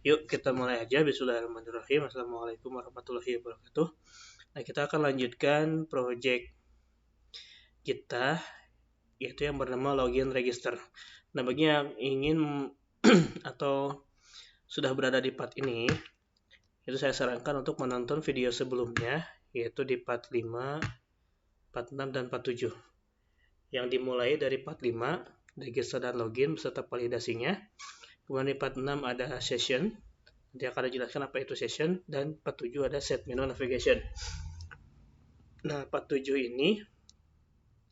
Yuk kita mulai aja. Bismillahirrahmanirrahim. Assalamualaikum warahmatullahi wabarakatuh. Nah, kita akan lanjutkan project kita, yaitu yang bernama login register. Nah, bagi yang ingin atau sudah berada di part ini, itu saya sarankan untuk menonton video sebelumnya, yaitu di part 5, part 6, dan part 7. Yang dimulai dari part 5, register dan login beserta validasinya. Kemudian di part 6 ada session. Nanti akan dijelaskan apa itu session, dan part 7 ada set menu navigation. Nah, part 7 ini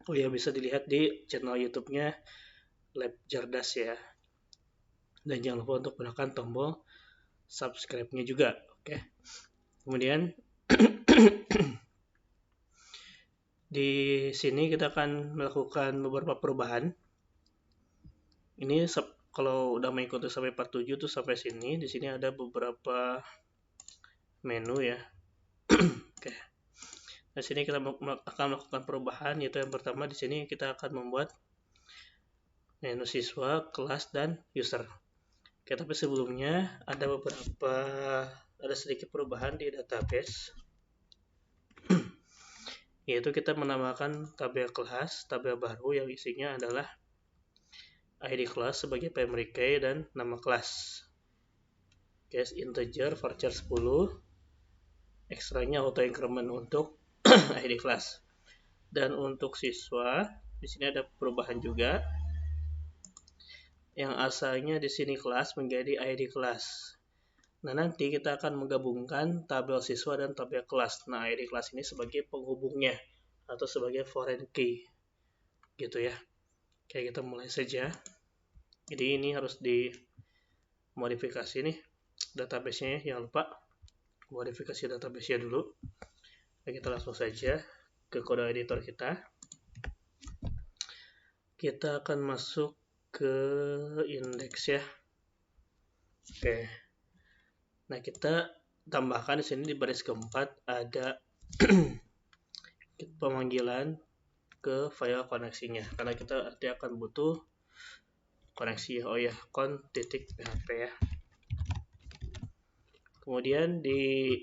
bisa dilihat di channel YouTube-nya Lab Jardas ya. Dan jangan lupa untuk menekan tombol subscribe-nya juga, oke. Kemudian di sini kita akan melakukan beberapa perubahan. Ini kalau udah mengikuti sampai part 7 tuh sampai sini, di sini ada beberapa menu ya. Oke. Di sini kita akan melakukan perubahan, yaitu yang pertama di sini kita akan membuat menu siswa, kelas, dan user. Oke, tapi sebelumnya ada sedikit perubahan di database. Yaitu kita menambahkan tabel kelas, tabel baru yang isinya adalah ID kelas sebagai primary key dan nama kelas. Case integer varchar 10, ekstranya auto increment untuk ID kelas. Dan untuk siswa, di sini ada perubahan juga. Yang asalnya di sini kelas menjadi ID kelas. Nah, nanti kita akan menggabungkan tabel siswa dan tabel kelas. Nah, ID kelas ini sebagai penghubungnya atau sebagai foreign key. Gitu ya. Oke, kita mulai saja. Jadi ini harus dimodifikasi nih database-nya ya. Jangan lupa modifikasi database-nya dulu. Nah, kita langsung saja ke kode editor kita. Kita akan masuk ke indeks ya. Oke. Nah, kita tambahkan di sini di baris keempat ada pemanggilan ke file koneksinya, karena kita nanti akan butuh koneksi con.php ya. Kemudian di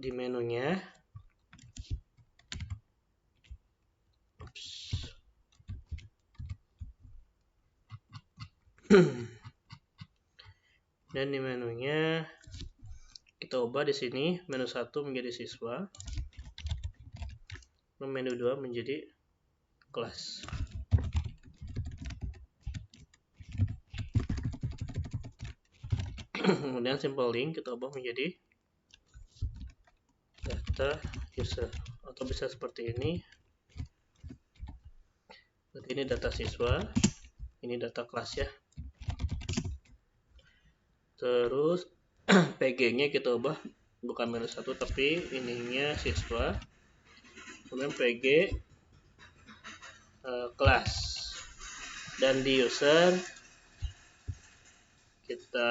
menunya dan di menunya kita ubah di sini menu 1 menjadi siswa, menu 2 menjadi kelas. Kemudian simple link kita ubah menjadi data user, atau bisa seperti ini. Berarti ini data siswa, ini data kelas ya. Terus PG-nya kita ubah bukan menu 1 tapi ininya siswa. Kemudian PG kelas. Dan di user kita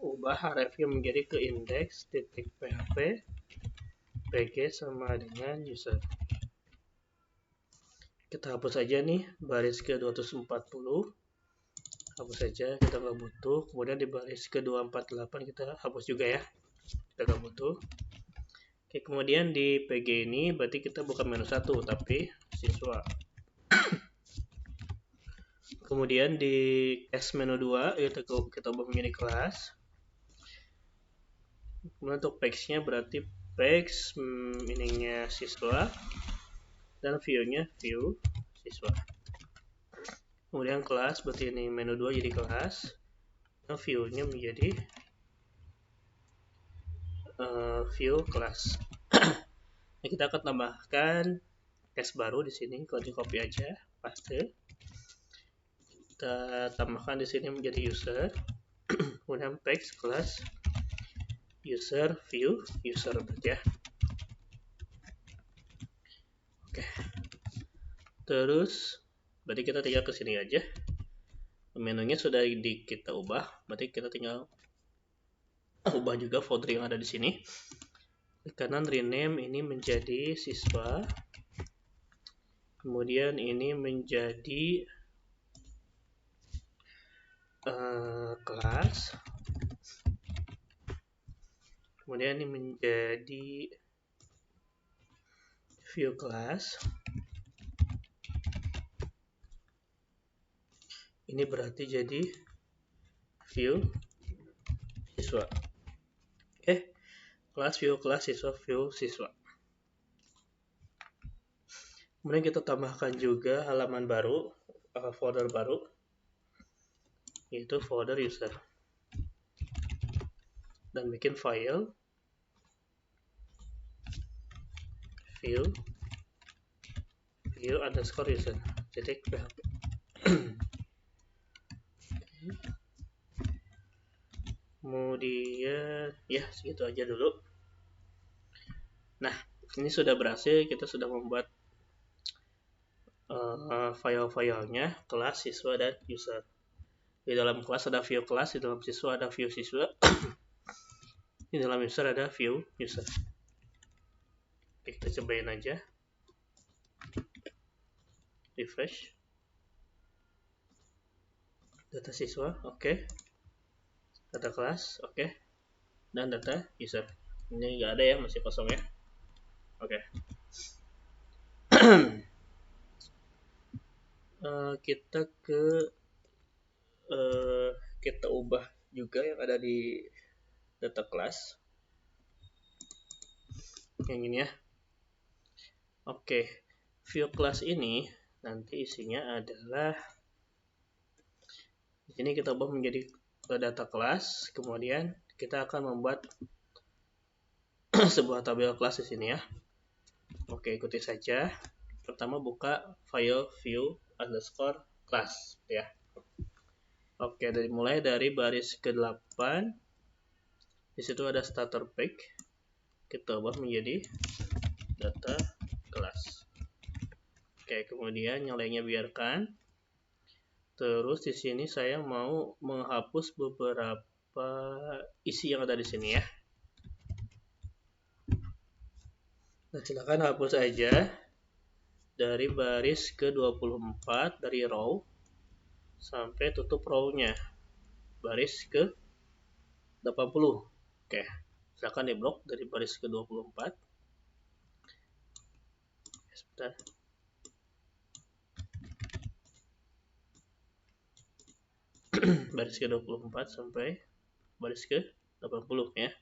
ubah review menjadi ke index.php PG sama dengan user. Kita hapus saja nih baris ke 240, hapus saja, kita nggak butuh. Kemudian di baris ke 248 kita hapus juga ya, kita nggak butuh. Oke, kemudian di PG ini berarti kita bukan menu 1 tapi siswa. Kemudian di S menu 2 kita ubah menjadi kelas. Kemudian untuk page-nya berarti page ininya siswa dan view-nya view siswa. Kemudian kelas berarti ini menu 2 jadi kelas, dan view-nya menjadi view kelas. Nah, kita akan tambahkan case baru di sini, kalau di copy aja, paste. Kita tambahkan di sini menjadi user, kemudian page kelas user view user berarti ya. Oke. Terus berarti kita tinggal ke sini aja. Menunya sudah kita ubah, berarti kita tinggal ubah juga folder yang ada di sini. Klik kanan rename ini menjadi siswa. Kemudian ini menjadi kelas, kemudian ini menjadi view kelas. Ini berarti jadi view siswa. Kelas view kelas, siswa view siswa. Kemudian kita tambahkan juga halaman baru, folder baru, yaitu folder user. Dan bikin file view underscore user .php. Kemudian ya segitu aja dulu. Nah, ini sudah berhasil, kita sudah membuat file-filenya kelas, siswa, dan user. Di dalam kelas ada view kelas, di dalam siswa ada view siswa, di dalam user ada view user. Oke, kita cobain aja. Refresh. Data siswa, oke. Data kelas, oke. Dan data user. Ini nggak ada ya, masih kosong ya. Oke. Kita ubah juga yang ada di data kelas. Yang ini ya. Oke. View kelas ini nanti isinya adalah di sini kita ubah menjadi data kelas, kemudian kita akan membuat sebuah tabel kelas di sini ya. Oke, ikuti saja. Pertama buka file view underscore class ya. Oke, mulai dari baris ke-8. Di situ ada starter pack. Kita ubah menjadi data kelas. Oke, kemudian yang lainnya biarkan. Terus di sini saya mau menghapus beberapa isi yang ada di sini ya. Nah, silakan hapus aja dari baris ke-24 dari row sampai tutup row-nya. Baris ke-80. Oke, silakan diblok dari baris ke-24. Sebentar. Baris ke-24 sampai baris ke-80 ya.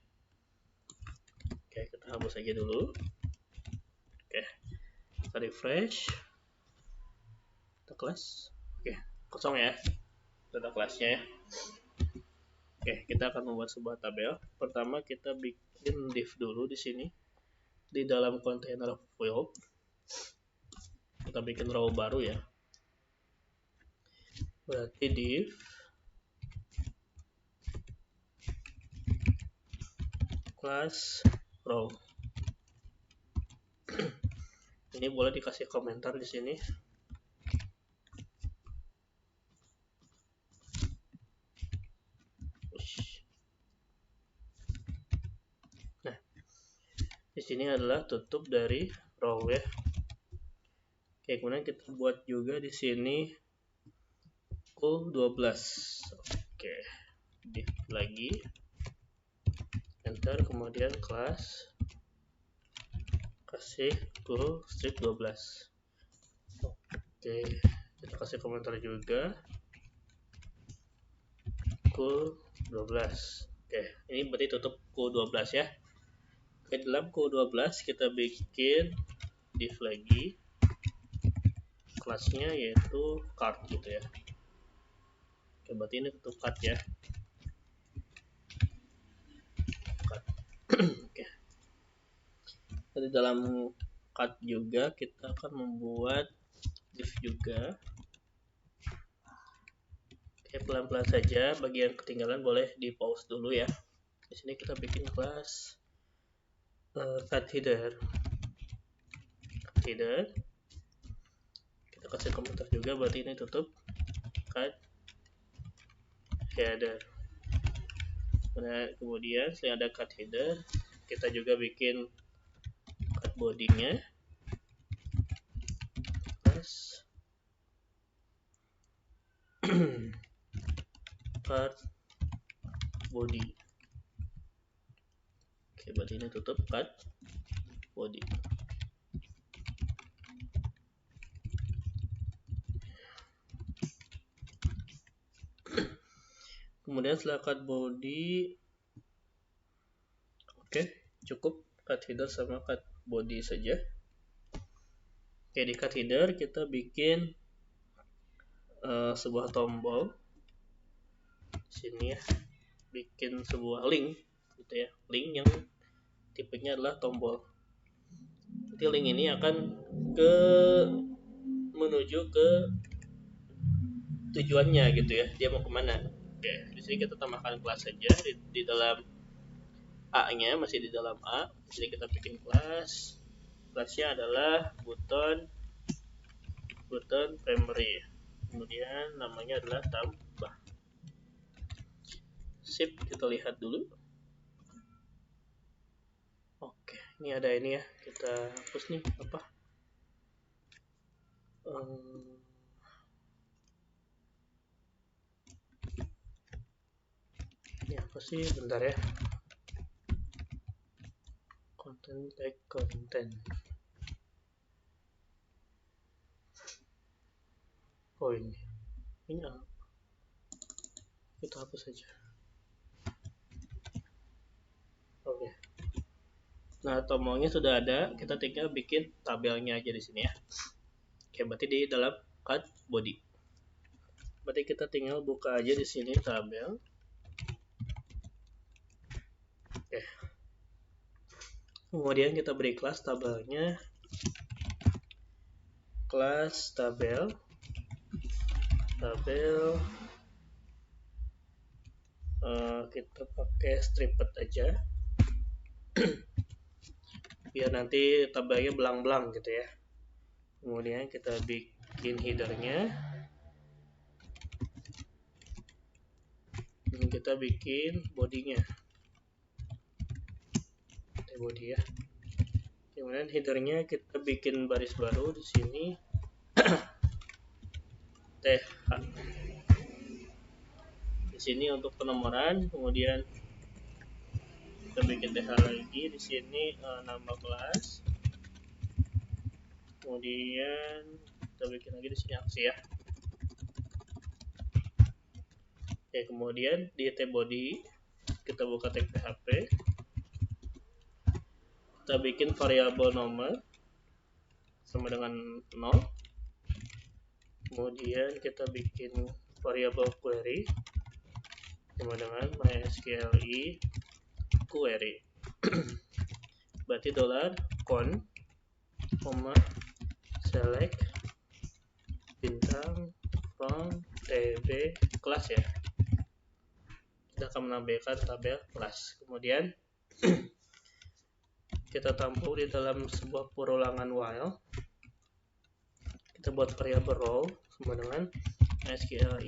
Oke, kita hapus aja dulu. Oke, kita refresh data kelas. Oke, kosong ya data kelasnya ya. Oke, kita akan membuat sebuah tabel. Pertama kita bikin div dulu di sini di dalam kontainer field. Kita bikin row baru ya. Berarti div class row. Ini boleh dikasih komentar di sini. Nah, di sini adalah tutup dari row ya. Oke, kemudian kita buat juga di sini Q12. Oke, div lagi. Enter, kemudian kelas kasih Q strip 12. Oke, kita kasih komentar juga Q12. Oke, ini berarti tutup Q12 ya. Oke, dalam Q12 kita bikin div lagi, kelasnya yaitu card gitu ya. Oke, berarti ini tutup card ya. Oke. Di dalam card juga kita akan membuat div juga. Oke, pelan-pelan saja. Bagian ketinggalan boleh di pause dulu ya. Di sini kita bikin kelas cut header. Kita kasih komentar juga, berarti ini tutup cut header. Nah, kemudian selain ada cut header, kita juga bikin cut body-nya. card body. Oke, berarti ini tutup card body. Kemudian setelah card body, oke, cukup card header sama card body saja. Oke, di card header kita bikin sebuah tombol. Sini ya, bikin sebuah link gitu ya, link yang tipenya adalah tombol. Jadi link ini akan menuju ke tujuannya gitu ya, dia mau kemana. Oke, di sini kita tambahkan kelas saja di dalam A-nya, masih di dalam A. Di sini kita bikin kelas. Kelasnya adalah button primary. Kemudian namanya adalah tambah. Sip, kita lihat dulu. Oke, ini ada ini ya. Kita hapus nih apa? Ini apa sih? Bentar ya. Content tag content. Oh ini apa? Kita hapus saja. Oke. Nah, tombolnya sudah ada. Kita tinggal bikin tabelnya aja di sini ya. Oke, berarti di dalam card body. Berarti kita tinggal buka aja di sini tabel. Oke. Kemudian kita beri kelas tabelnya, kelas tabel kita pakai stripped aja biar nanti tabelnya belang-belang gitu ya. Kemudian kita bikin headernya, dan kita bikin bodinya, body ya. Kemudian headernya kita bikin baris baru di sini TH. Di sini untuk penomoran, kemudian kita bikin TH lagi di sini nama kelas. Kemudian kita bikin lagi di sini aksi ya. Oke, kemudian di tbody kita buka tag PHP. Kita bikin variabel nomor sama dengan 0. Kemudian kita bikin variabel query sama dengan mysql query. Berarti $con, select bintang from tb kelas ya. Kita akan menampilkan tabel kelas. Kemudian kita tampung di dalam sebuah perulangan while. Kita buat variabel row sama dengan mysql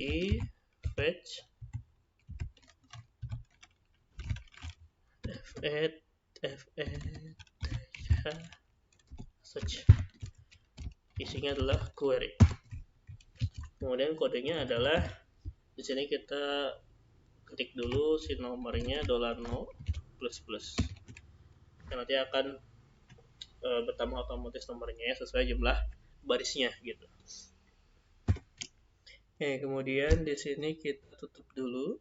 fetch search. Isinya adalah query. Kemudian kodenya adalah di sini kita ketik dulu si nomornya $no plus. Dan nanti akan bertambah otomatis nomornya ya, sesuai jumlah barisnya gitu. Oke, kemudian di sini kita tutup dulu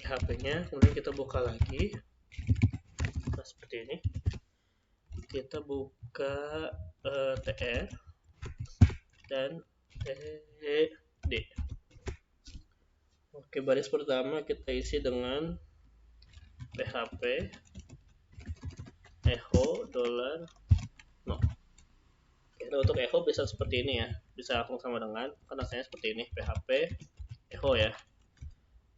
HP-nya, kemudian kita buka lagi. Nah, seperti ini. Kita buka TR dan TD. Oke, baris pertama kita isi dengan PHP echo $no. Oke, untuk echo bisa seperti ini ya, bisa langsung sama dengan, karena saya seperti ini PHP echo ya.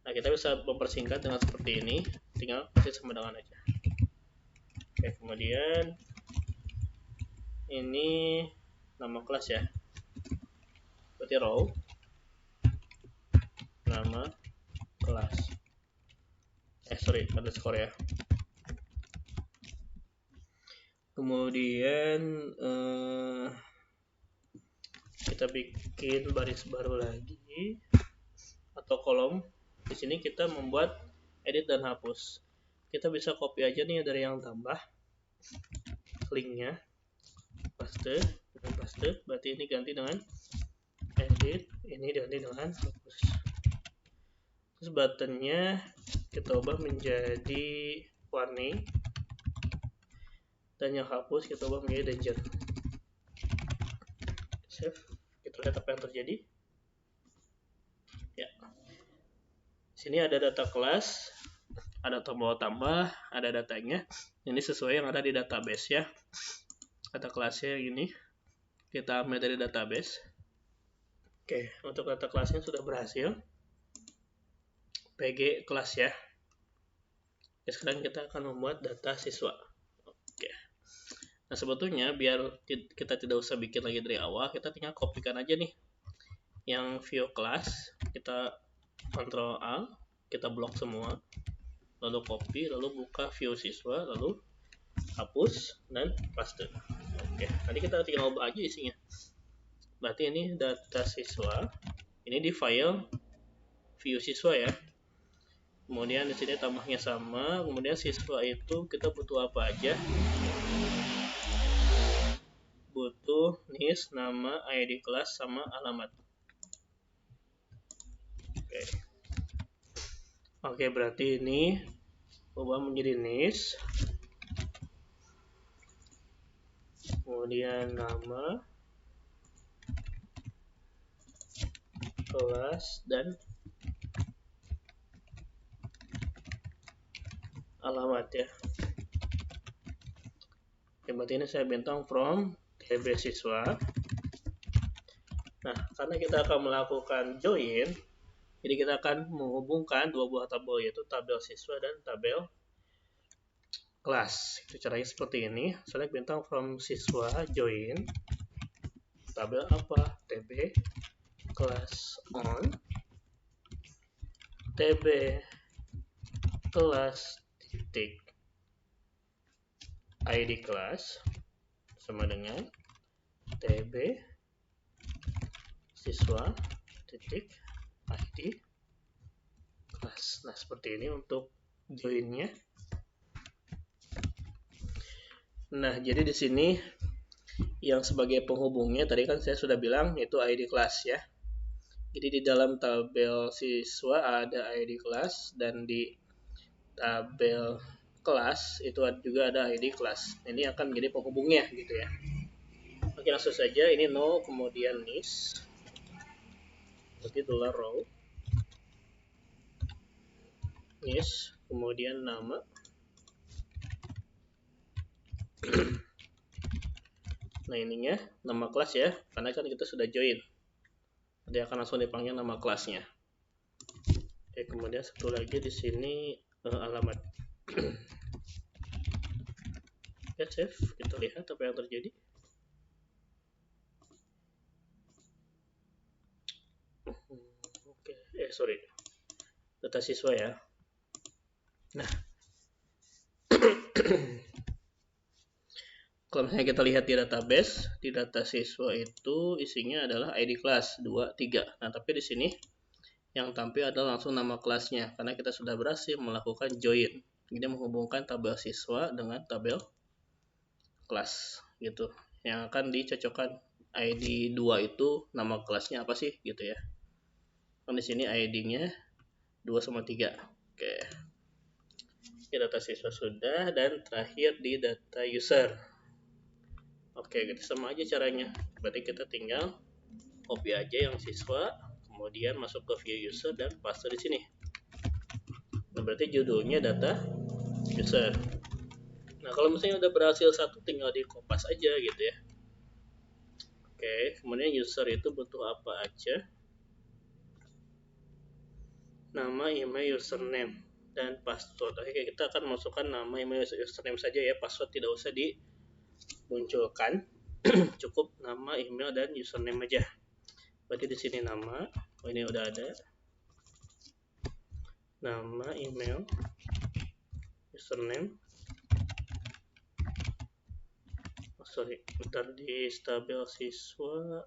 Nah, kita bisa mempersingkat dengan seperti ini, tinggal kasih sama dengan aja. Oke, kemudian ini nama kelas ya, berarti row nama kelas underscore ya. Kemudian kita bikin baris baru lagi. atau kolom. Di sini kita membuat edit dan hapus. Kita bisa copy aja nih dari yang tambah linknya, paste, berarti ini ganti dengan edit, ini diganti dengan hapus. Terus buttonnya kita ubah menjadi warning, dan yang hapus kita ubah menjadi danger. Save, kita lihat apa yang terjadi. Ya, sini ada data kelas, ada tombol tambah, ada datanya. Ini sesuai yang ada di database ya. Data kelasnya yang ini kita ambil dari database. Oke, untuk data kelasnya sudah berhasil. PG kelas ya. Oke, sekarang kita akan membuat data siswa. Oke. Nah, sebetulnya biar kita tidak usah bikin lagi dari awal, kita tinggal kopikan aja nih yang view kelas, kita Ctrl A, kita blok semua, lalu copy, lalu buka view siswa, lalu hapus dan paste. Oke, tadi kita tinggal ubah aja isinya. Berarti ini data siswa, ini di file view siswa ya. Kemudian di sini tambahnya sama, kemudian siswa itu kita butuh apa aja? Butuh NIS, nama, ID kelas, sama alamat. Oke, berarti ini ubah menjadi NIS, kemudian nama, kelas, dan alamat ya. Oke, berarti ini saya bintang from DB siswa. Nah, karena kita akan melakukan join, jadi kita akan menghubungkan dua buah tabel, yaitu tabel siswa dan tabel kelas. Itu caranya seperti ini. Select bintang from siswa, join tabel apa? TB kelas on, TB kelas titik ID kelas sama dengan TB siswa titik ID kelas. Nah, seperti ini untuk joinnya. Nah, jadi di sini yang sebagai penghubungnya tadi kan saya sudah bilang itu ID kelas ya. Jadi di dalam tabel siswa ada ID kelas, dan di tabel kelas itu juga ada ID kelas. Ini akan menjadi penghubungnya gitu ya. Oke, langsung saja. Ini no, kemudian NIS, berarti $row, NIS, kemudian nama. Nah, ininya nama kelas ya, karena kan kita sudah join. Dia akan langsung dipanggil nama kelasnya. Oke, kemudian satu lagi di sini alamat. Oke, save. Kita lihat apa yang terjadi. Oke, sorry. Data siswa ya. Nah, kalau misalnya kita lihat di database, di data siswa itu isinya adalah ID kelas 2, 3. Nah, tapi di sini yang tampil adalah langsung nama kelasnya, karena kita sudah berhasil melakukan join. Jadi menghubungkan tabel siswa dengan tabel kelas gitu. Yang akan dicocokkan ID 2 itu nama kelasnya apa sih gitu ya. Kan di sini ID-nya 2 sama 3. Oke. Oke, data siswa sudah, dan terakhir di data user. Oke, gitu sama aja caranya. Berarti kita tinggal copy aja yang siswa, kemudian masuk ke view user dan paste di sini. Nah, berarti judulnya data user. Nah, kalau misalnya udah berhasil satu, tinggal di kopas aja gitu ya. Oke, kemudian user itu butuh apa aja? Nama, email, username, dan password. Oke, kita akan masukkan nama, email, username saja ya. Password tidak usah dimunculkan. Cukup nama, email, dan username aja. Berarti di sini nama. Oh, ini udah ada. Nama, email, username. Sorry, bentar, di tabel siswa.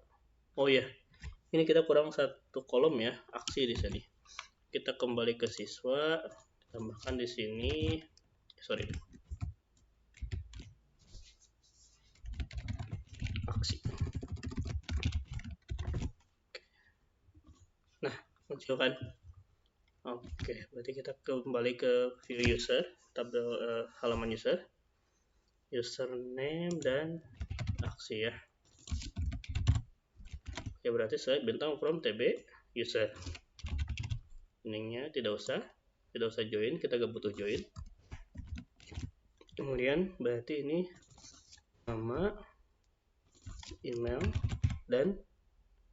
Oh ya, ini kita kurang satu kolom ya, aksi di sini. kita kembali ke siswa, tambahkan di sini, aksi. Nah, muncul kan? Oke, berarti kita kembali ke view user, tabel halaman user, username dan aksi ya. Oke, berarti select bintang from tb user. Ininya tidak usah join, kita gak butuh join. Kemudian berarti ini nama, email, dan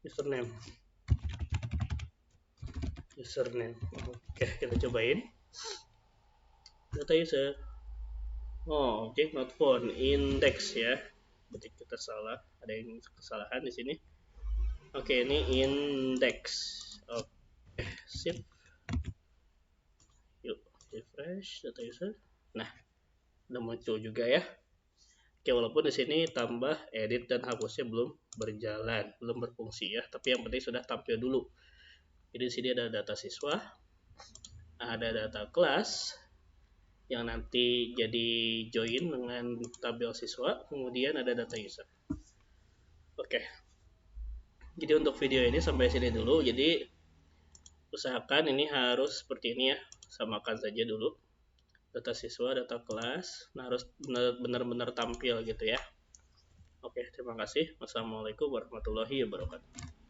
username. Oke, kita cobain. Data user. Oh, object not found, index ya. Berarti kita salah, ada yang kesalahan di sini. Oke, ini index. Oke, sip. Yuk, refresh data user. Nah, udah muncul juga ya. Oke, walaupun di sini tambah edit dan hapusnya belum berjalan, belum berfungsi ya, tapi yang penting sudah tampil dulu. Jadi di sini ada data siswa, ada data kelas yang nanti jadi join dengan tabel siswa, kemudian ada data user. Oke. Jadi untuk video ini sampai sini dulu. Jadi usahakan ini harus seperti ini ya, samakan saja dulu data siswa, data kelas, nah harus benar-benar tampil gitu ya. Oke, terima kasih. Wassalamualaikum warahmatullahi wabarakatuh.